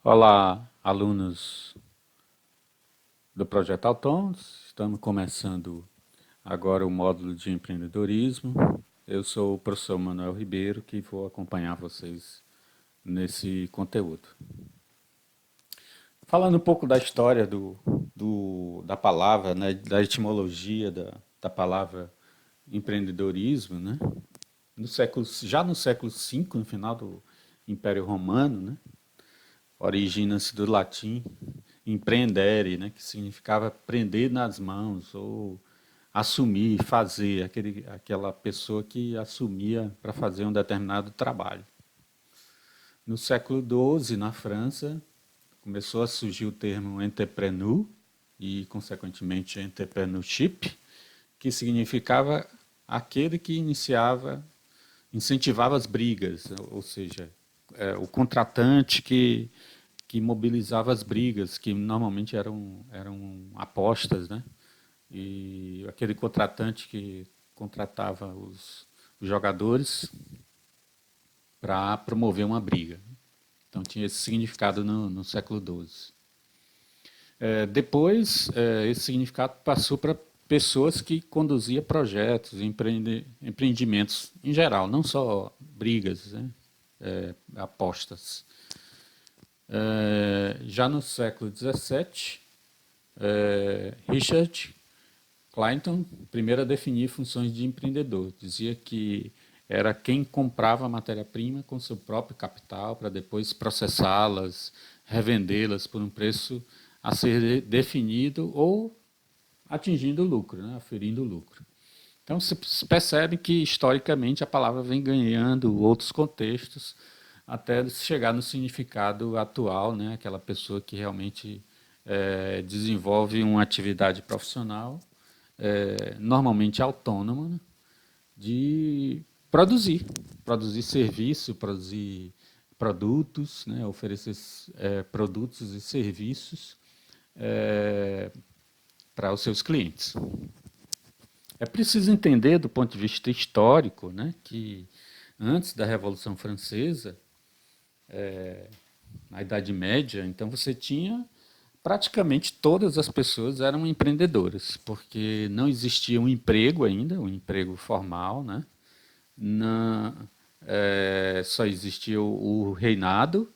Olá, alunos do Projeto Autônomos. Estamos começando agora o módulo de empreendedorismo. Eu sou o professor Manuel Ribeiro, que vou acompanhar vocês nesse conteúdo. Falando um pouco da história da palavra, né, da etimologia da palavra empreendedorismo, né? Já no século V, no final do Império Romano, né, origina-se do latim empreendere, né, que significava prender nas mãos ou assumir, fazer, aquela pessoa que assumia para fazer um determinado trabalho. No século XII, na França, começou a surgir o termo entrepreneur e, consequentemente, entrepreneurship, que significava aquele que incentivava as brigas, ou seja, o contratante que mobilizava as brigas, que normalmente eram apostas, né? E aquele contratante que contratava os jogadores para promover uma briga. Então tinha esse significado no século XII. Depois, esse significado passou para pessoas que conduziam projetos, empreendimentos em geral, não só brigas, né? Apostas. Já no século XVII, Richard Clayton, primeiro a definir funções de empreendedor, dizia que era quem comprava a matéria-prima com seu próprio capital para depois processá-las, revendê-las por um preço a ser definido ou atingindo lucro, né, aferindo lucro. Então se percebe que historicamente a palavra vem ganhando outros contextos até chegar no significado atual, né, aquela pessoa que realmente desenvolve uma atividade profissional, normalmente autônoma, né, de produzir serviço, produzir produtos, né, oferecer produtos e serviços para os seus clientes. É preciso entender, do ponto de vista histórico, né, que antes da Revolução Francesa, na Idade Média, então você tinha praticamente todas as pessoas eram empreendedoras, porque não existia um emprego ainda, um emprego formal, né? Na, só existia o reinado,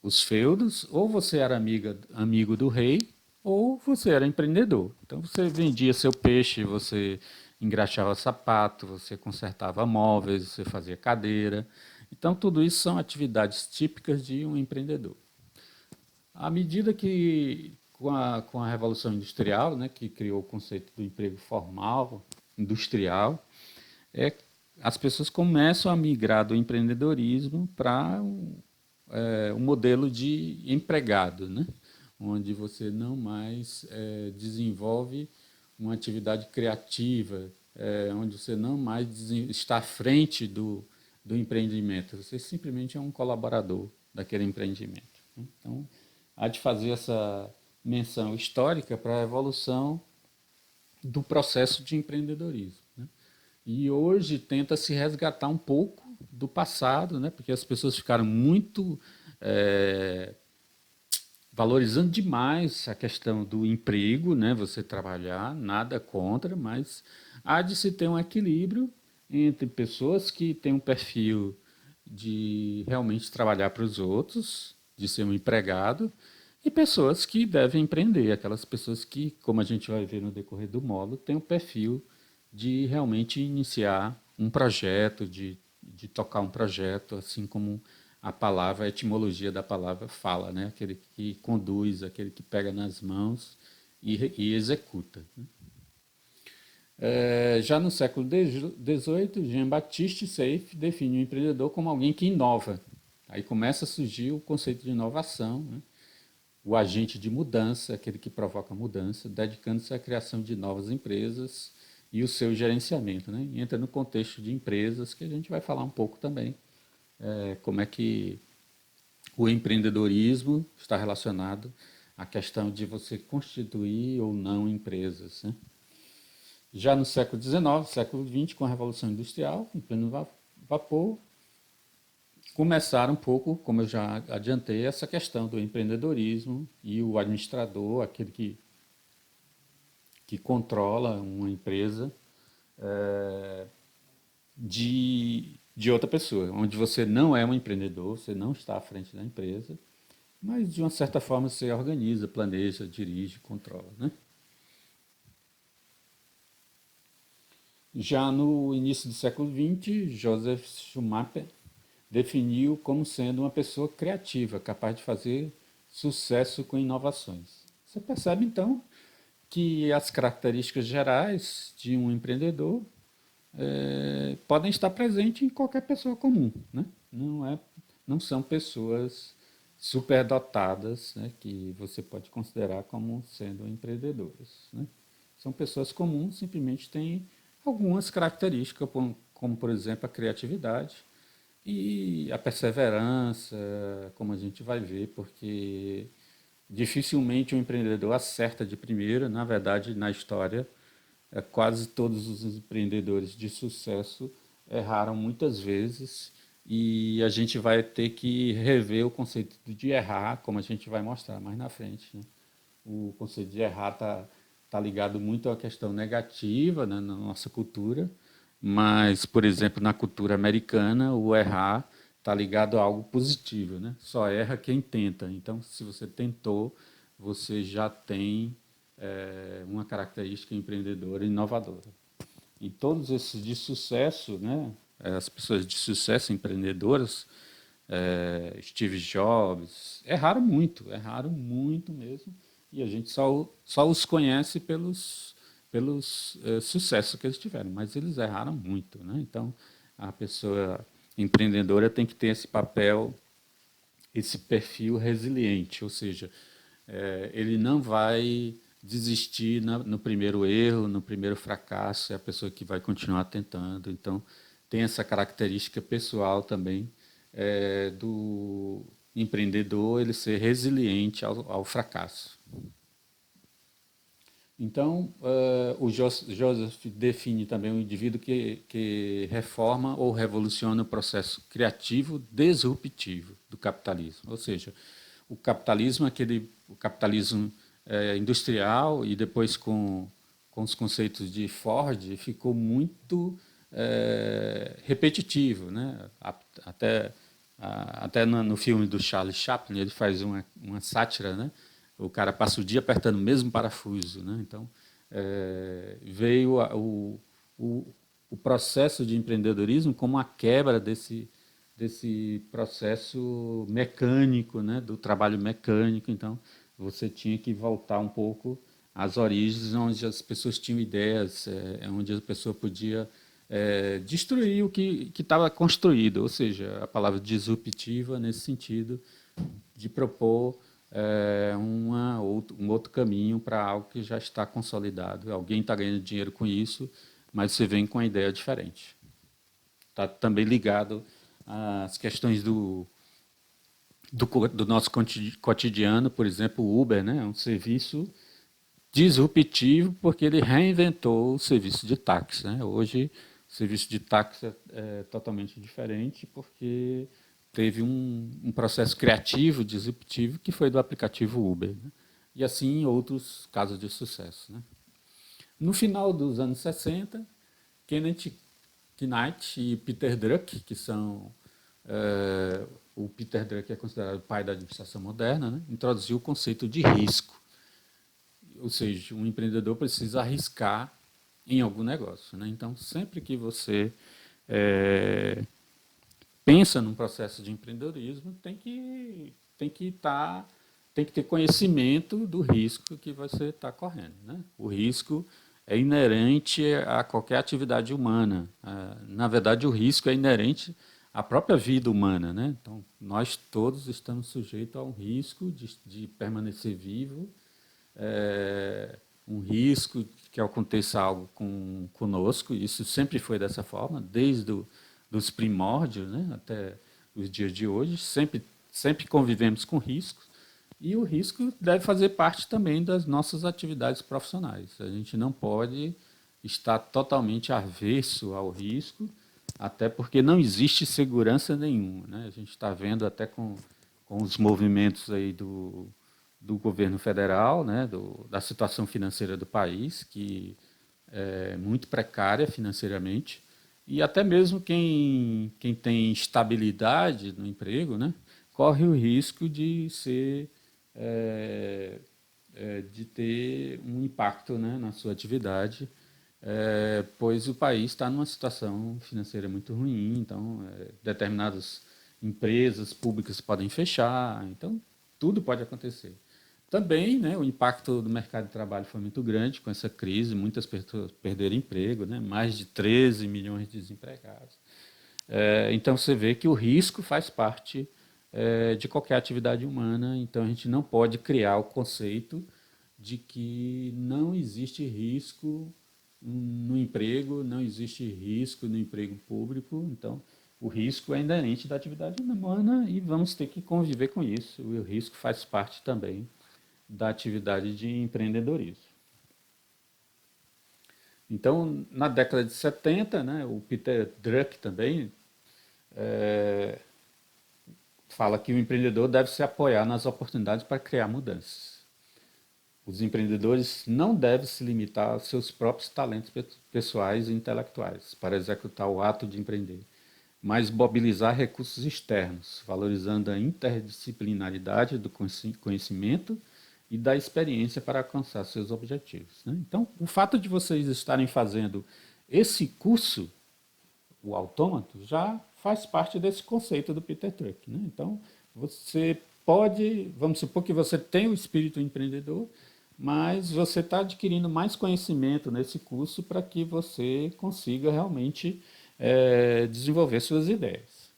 os feudos, ou você era amigo do rei, ou você era empreendedor. Então você vendia seu peixe, você engraxava sapato, você consertava móveis, você fazia cadeira. Então tudo isso são atividades típicas de um empreendedor. À medida que, com a Revolução Industrial, né, que criou o conceito do emprego formal, industrial, é, as pessoas começam a migrar do empreendedorismo para um modelo de empregado, né, onde você não mais desenvolve uma atividade criativa, onde você não mais está à frente do empreendimento, você simplesmente é um colaborador daquele empreendimento. Então, há de fazer essa menção histórica para a evolução do processo de empreendedorismo, né? E hoje tenta se resgatar um pouco do passado, né? Porque as pessoas ficaram muito valorizando demais a questão do emprego, né? Você trabalhar, nada contra, mas há de se ter um equilíbrio entre pessoas que têm um perfil de realmente trabalhar para os outros, de ser um empregado, e pessoas que devem empreender, aquelas pessoas que, como a gente vai ver no decorrer do módulo, têm um perfil de realmente iniciar um projeto, de tocar um projeto, assim como a palavra, a etimologia da palavra fala, né? Aquele que conduz, aquele que pega nas mãos e executa. Já no século XVIII, Jean-Baptiste Say define o empreendedor como alguém que inova. Aí começa a surgir o conceito de inovação, né? O agente de mudança, aquele que provoca mudança, dedicando-se à criação de novas empresas e o seu gerenciamento, né? Entra no contexto de empresas, que a gente vai falar um pouco também, como é que o empreendedorismo está relacionado à questão de você constituir ou não empresas, né? Já no século XIX, século XX, com a Revolução Industrial, em pleno vapor, começar um pouco, como eu já adiantei, essa questão do empreendedorismo e o administrador, aquele que controla uma empresa, de outra pessoa, onde você não é um empreendedor, você não está à frente da empresa, mas de uma certa forma você organiza, planeja, dirige, controla, né? Já no início do século XX, Joseph Schumacher definiu como sendo uma pessoa criativa, capaz de fazer sucesso com inovações. Você percebe então que as características gerais de um empreendedor podem estar presentes em qualquer pessoa comum, né? Não são pessoas superdotadas, né, que você pode considerar como sendo empreendedoras, né? São pessoas comuns, simplesmente têm algumas características, como por exemplo a criatividade e a perseverança, como a gente vai ver, porque dificilmente um empreendedor acerta de primeira. Na verdade, na história, quase todos os empreendedores de sucesso erraram muitas vezes e a gente vai ter que rever o conceito de errar, como a gente vai mostrar mais na frente, né? O conceito de errar tá ligado muito à questão negativa, né, na nossa cultura, mas, por exemplo, na cultura americana, o errar está ligado a algo positivo, né? Só erra quem tenta. Então, se você tentou, você já tem uma característica empreendedora e inovadora. E todos esses de sucesso, né? As pessoas de sucesso empreendedoras, Steve Jobs, erraram muito mesmo, e a gente só os conhece pelos sucessos que eles tiveram, mas eles erraram muito, né? Então, a pessoa empreendedora tem que ter esse papel, esse perfil resiliente, ou seja, ele não vai desistir no primeiro erro, no primeiro fracasso, é a pessoa que vai continuar tentando. Então, tem essa característica pessoal também do empreendedor, ele ser resiliente ao fracasso. Então, o Joseph define também o indivíduo que reforma ou revoluciona o processo criativo disruptivo do capitalismo. Ou seja, o capitalismo, o capitalismo industrial e depois com os conceitos de Ford, ficou muito repetitivo, né? Até no filme do Charlie Chaplin ele faz uma sátira, né? O cara passa o dia apertando o mesmo parafuso, né? Então veio o processo de empreendedorismo como a quebra desse processo mecânico, né? Do trabalho mecânico. Então você tinha que voltar um pouco às origens, onde as pessoas tinham ideias, onde a pessoa podia destruir o que estava construído, ou seja, a palavra disruptiva nesse sentido de propor um outro caminho para algo que já está consolidado. Alguém está ganhando dinheiro com isso, mas você vem com uma ideia diferente. Está também ligado às questões do nosso cotidiano, por exemplo, o Uber, né? É um serviço disruptivo porque ele reinventou o serviço de táxi, né? Hoje, o serviço de táxi é totalmente diferente porque teve um processo criativo, disruptivo, que foi do aplicativo Uber, né? E assim outros casos de sucesso, né? No final dos anos 60, Kenneth Knight e Peter Drucker, que são o Peter Drucker é considerado o pai da administração moderna, né? Introduziu o conceito de risco. Ou seja, um empreendedor precisa arriscar em algum negócio, né? Então, sempre que você pensa num processo de empreendedorismo, tem que ter conhecimento do risco que você está correndo, né? O risco é inerente a qualquer atividade humana. Na verdade, o risco é inerente à própria vida humana, né? Então, nós todos estamos sujeitos a um risco de permanecer vivo, um risco que aconteça algo conosco. Isso sempre foi dessa forma, desde dos primórdios, né, até os dias de hoje. Sempre convivemos com riscos. E o risco deve fazer parte também das nossas atividades profissionais. A gente não pode estar totalmente avesso ao risco, até porque não existe segurança nenhuma, né? A gente está vendo até com os movimentos aí do governo federal, né? Da situação financeira do país, que é muito precária financeiramente, e até mesmo quem tem estabilidade no emprego, né? Corre o risco de ser é, de ter um impacto, né, na sua atividade, pois o país está numa situação financeira muito ruim, então determinadas empresas públicas podem fechar, então tudo pode acontecer. Também, né, o impacto do mercado de trabalho foi muito grande com essa crise, muitas pessoas perderam emprego, né, mais de 13 milhões de desempregados. Então você vê que o risco faz parte de qualquer atividade humana, então a gente não pode criar o conceito de que não existe risco no emprego, não existe risco no emprego público, então o risco é inerente da atividade humana e vamos ter que conviver com isso. O risco faz parte também da atividade de empreendedorismo. Então, na década de 70, né, o Peter Drucker também fala que o empreendedor deve se apoiar nas oportunidades para criar mudanças. Os empreendedores não devem se limitar aos seus próprios talentos pessoais e intelectuais para executar o ato de empreender, mas mobilizar recursos externos, valorizando a interdisciplinaridade do conhecimento e da experiência para alcançar seus objetivos, né? Então, o fato de vocês estarem fazendo esse curso, o autômato, já faz parte desse conceito do Peter Drucker, né? Então, você pode, vamos supor que você tem o espírito empreendedor, mas você está adquirindo mais conhecimento nesse curso para que você consiga realmente desenvolver suas ideias.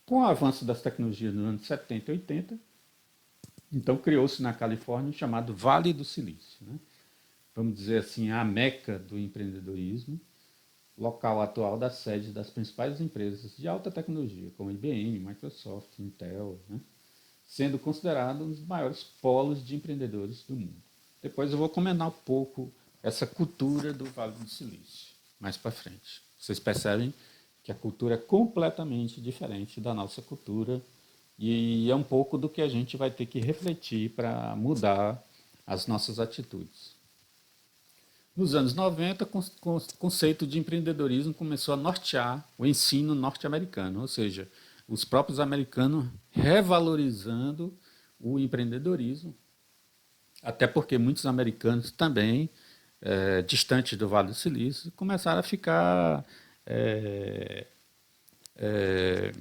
Com o avanço das tecnologias nos anos 70 e 80, então criou-se na Califórnia o chamado Vale do Silício, né? Vamos dizer assim, a meca do empreendedorismo, local atual da sede das principais empresas de alta tecnologia, como IBM, Microsoft, Intel, né? Sendo considerado um dos maiores polos de empreendedores do mundo. Depois eu vou comentar um pouco essa cultura do Vale do Silício, mais para frente. Vocês percebem que a cultura é completamente diferente da nossa cultura e é um pouco do que a gente vai ter que refletir para mudar as nossas atitudes. Nos anos 90, o conceito de empreendedorismo começou a nortear o ensino norte-americano, ou seja, os próprios americanos revalorizando o empreendedorismo, até porque muitos americanos também, distantes do Vale do Silício, começaram a ficar, é, é,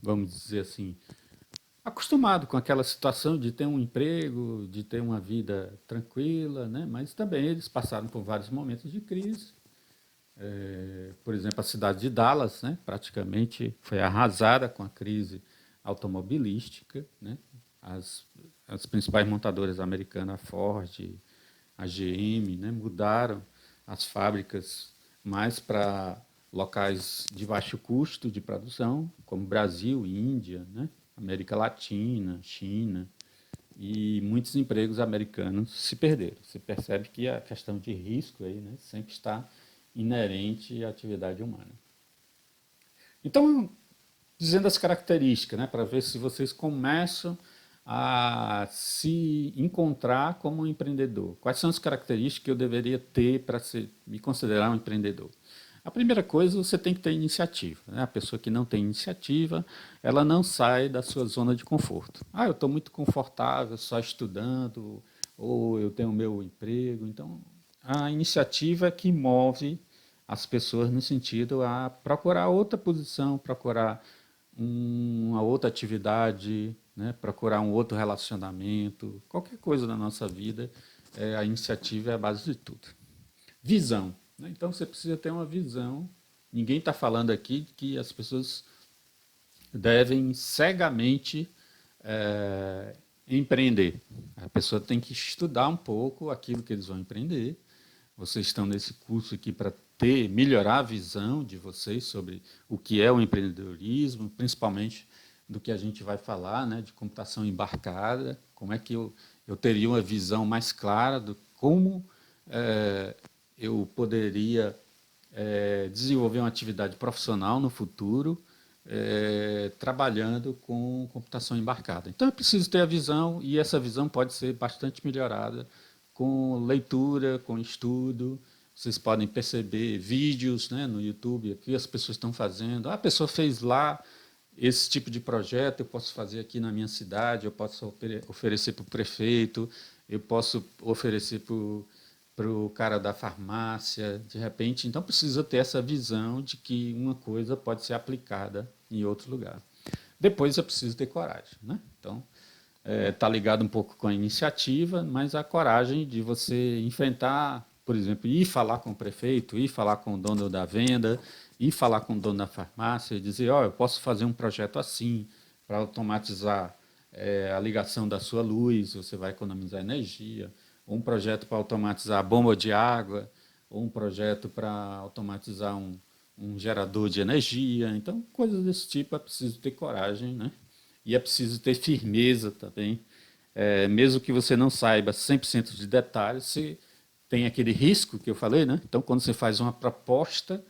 vamos dizer assim, acostumado com aquela situação de ter um emprego, de ter uma vida tranquila, né? Mas também eles passaram por vários momentos de crise. Por exemplo, a cidade de Dallas, né, praticamente foi arrasada com a crise automobilística, né? As, as principais montadoras americanas, a Ford, a GM, né, mudaram as fábricas mais para locais de baixo custo de produção, como Brasil, Índia, né, América Latina, China, e muitos empregos americanos se perderam. Você percebe que a questão de risco aí, né, sempre está inerente à atividade humana. Então, dizendo as características, né, para ver se vocês começam a se encontrar como um empreendedor. Quais são as características que eu deveria ter para me considerar um empreendedor? A primeira coisa, você tem que ter iniciativa, né? A pessoa que não tem iniciativa, ela não sai da sua zona de conforto. Ah, eu estou muito confortável só estudando, ou eu tenho o meu emprego. Então, a iniciativa é que move as pessoas no sentido a procurar outra posição, procurar uma outra atividade, né? Procurar um outro relacionamento, qualquer coisa na nossa vida, a iniciativa é a base de tudo. Visão, né? Então você precisa ter uma visão. Ninguém está falando aqui que as pessoas devem cegamente empreender. A pessoa tem que estudar um pouco aquilo que eles vão empreender. Vocês estão nesse curso aqui para melhorar a visão de vocês sobre o que é o empreendedorismo, principalmente do que a gente vai falar, né, de computação embarcada, como é que eu teria uma visão mais clara de como eu poderia desenvolver uma atividade profissional no futuro, trabalhando com computação embarcada. Então, é preciso ter a visão, e essa visão pode ser bastante melhorada com leitura, com estudo. Vocês podem perceber vídeos, né, no YouTube, o que as pessoas estão fazendo. Ah, a pessoa fez lá esse tipo de projeto, eu posso fazer aqui na minha cidade, eu posso oferecer para o prefeito, eu posso oferecer para o cara da farmácia, de repente. Então, precisa ter essa visão de que uma coisa pode ser aplicada em outro lugar. Depois, é preciso ter coragem, né? Então, está ligado um pouco com a iniciativa, mas a coragem de você enfrentar, por exemplo, ir falar com o prefeito, ir falar com o dono da venda, ir falar com o dono da farmácia e dizer, ó, eu posso fazer um projeto assim para automatizar a ligação da sua luz, você vai economizar energia, ou um projeto para automatizar a bomba de água, ou um projeto para automatizar um gerador de energia. Então, coisas desse tipo é preciso ter coragem, né? E é preciso ter firmeza também. Mesmo que você não saiba 100% de detalhes, você tem aquele risco que eu falei, né? Então, quando você faz uma proposta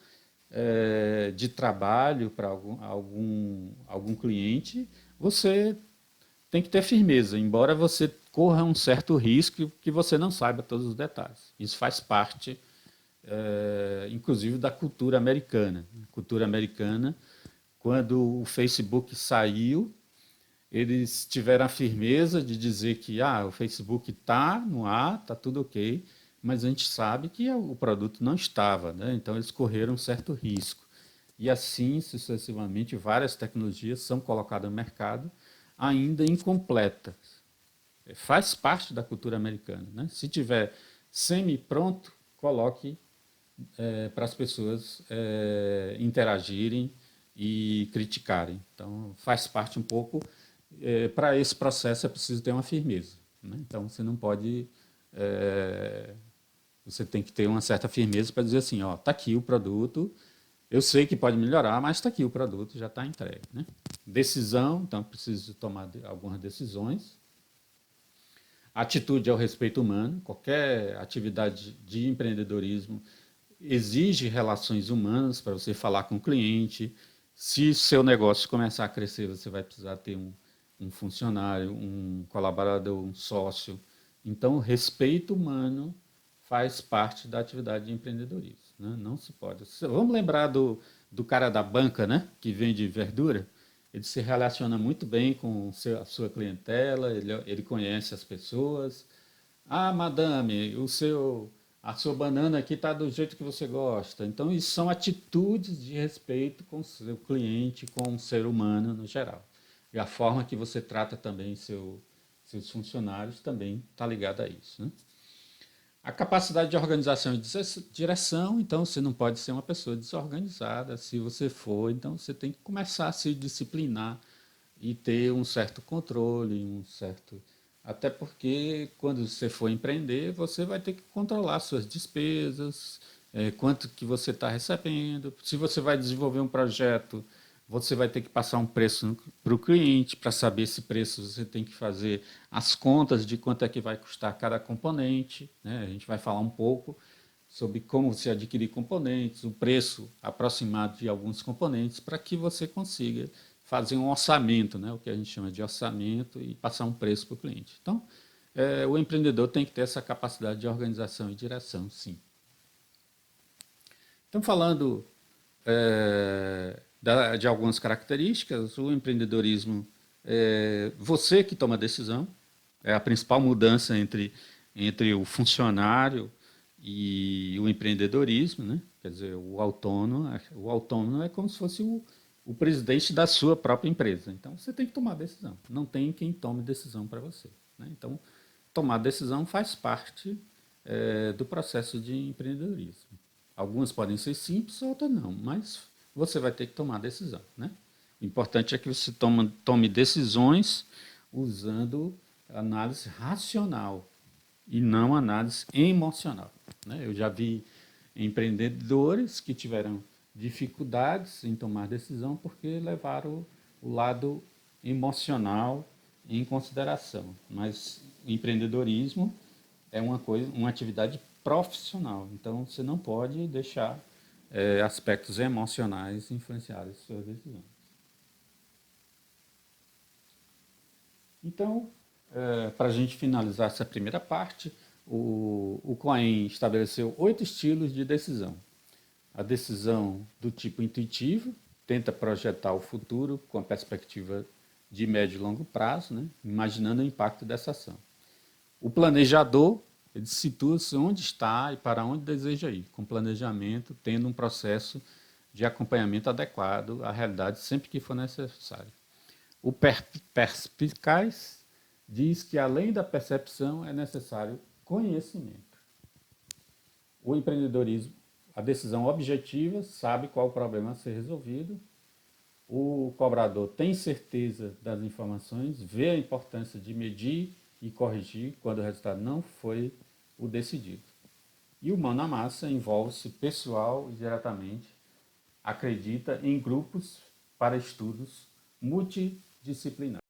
de trabalho para algum cliente, você tem que ter firmeza, embora você corra um certo risco que você não saiba todos os detalhes. Isso faz parte, inclusive, da cultura americana. A cultura americana, quando o Facebook saiu, eles tiveram a firmeza de dizer que o Facebook está no ar, está tudo ok, mas a gente sabe que o produto não estava, né? Então eles correram um certo risco. E assim, sucessivamente, várias tecnologias são colocadas no mercado ainda incompletas. Faz parte da cultura americana, né? Se tiver semi-pronto, coloque para as pessoas interagirem e criticarem. Então, faz parte um pouco. Para esse processo é preciso ter uma firmeza, né? Então, você não pode. Você tem que ter uma certa firmeza para dizer assim: ó, está aqui o produto, eu sei que pode melhorar, mas está aqui o produto, já está entregue, né? Decisão, então, preciso tomar algumas decisões. Atitude ao respeito humano, qualquer atividade de empreendedorismo exige relações humanas para você falar com o cliente. Se seu negócio começar a crescer, você vai precisar ter um funcionário, um colaborador, um sócio. Então, o respeito humano faz parte da atividade de empreendedorismo, né? Não se pode. Vamos lembrar do cara da banca, né, que vende verdura. Ele se relaciona muito bem com a sua clientela, ele conhece as pessoas. Ah, madame, a sua banana aqui está do jeito que você gosta. Então, isso são atitudes de respeito com o seu cliente, com o ser humano no geral. E a forma que você trata também seus funcionários também está ligada a isso, né? A capacidade de organização e direção, então você não pode ser uma pessoa desorganizada. Se você for, então você tem que começar a se disciplinar e ter um certo controle, um certo. Até porque quando você for empreender, você vai ter que controlar suas despesas, quanto que você está recebendo. Se você vai desenvolver um projeto, você vai ter que passar um preço para o cliente. Para saber esse preço, você tem que fazer as contas de quanto é que vai custar cada componente, né? A gente vai falar um pouco sobre como você adquirir componentes, o preço aproximado de alguns componentes, para que você consiga fazer um orçamento, né? O que a gente chama de orçamento, e passar um preço para o cliente. Então, o empreendedor tem que ter essa capacidade de organização e direção, sim. Então, falando de algumas características, o empreendedorismo você que toma a decisão, é a principal mudança entre o funcionário e o empreendedorismo, né? Quer dizer, o autônomo é como se fosse o presidente da sua própria empresa. Então, você tem que tomar a decisão. Não tem quem tome decisão para você, né? Então, tomar decisão faz parte do processo de empreendedorismo. Algumas podem ser simples, outras não, mas você vai ter que tomar decisão, né? O importante é que você tome decisões usando análise racional e não análise emocional, né? Eu já vi empreendedores que tiveram dificuldades em tomar decisão porque levaram o lado emocional em consideração. Mas o empreendedorismo é uma atividade profissional. Então, você não pode deixar aspectos emocionais influenciarem suas decisões. Então, para a gente finalizar essa primeira parte, o Cohen estabeleceu 8 estilos de decisão. A decisão do tipo intuitivo tenta projetar o futuro com a perspectiva de médio e longo prazo, né, imaginando o impacto dessa ação. O planejador, ele situa-se onde está e para onde deseja ir, com planejamento, tendo um processo de acompanhamento adequado à realidade sempre que for necessário. O perspicaz diz que, além da percepção, é necessário conhecimento. O empreendedorismo, a decisão objetiva, sabe qual o problema a ser resolvido. O cobrador tem certeza das informações, vê a importância de medir e corrigir quando o resultado não foi o decidido. E o mão na massa envolve-se pessoal e diretamente, acredita em grupos para estudos multidisciplinares.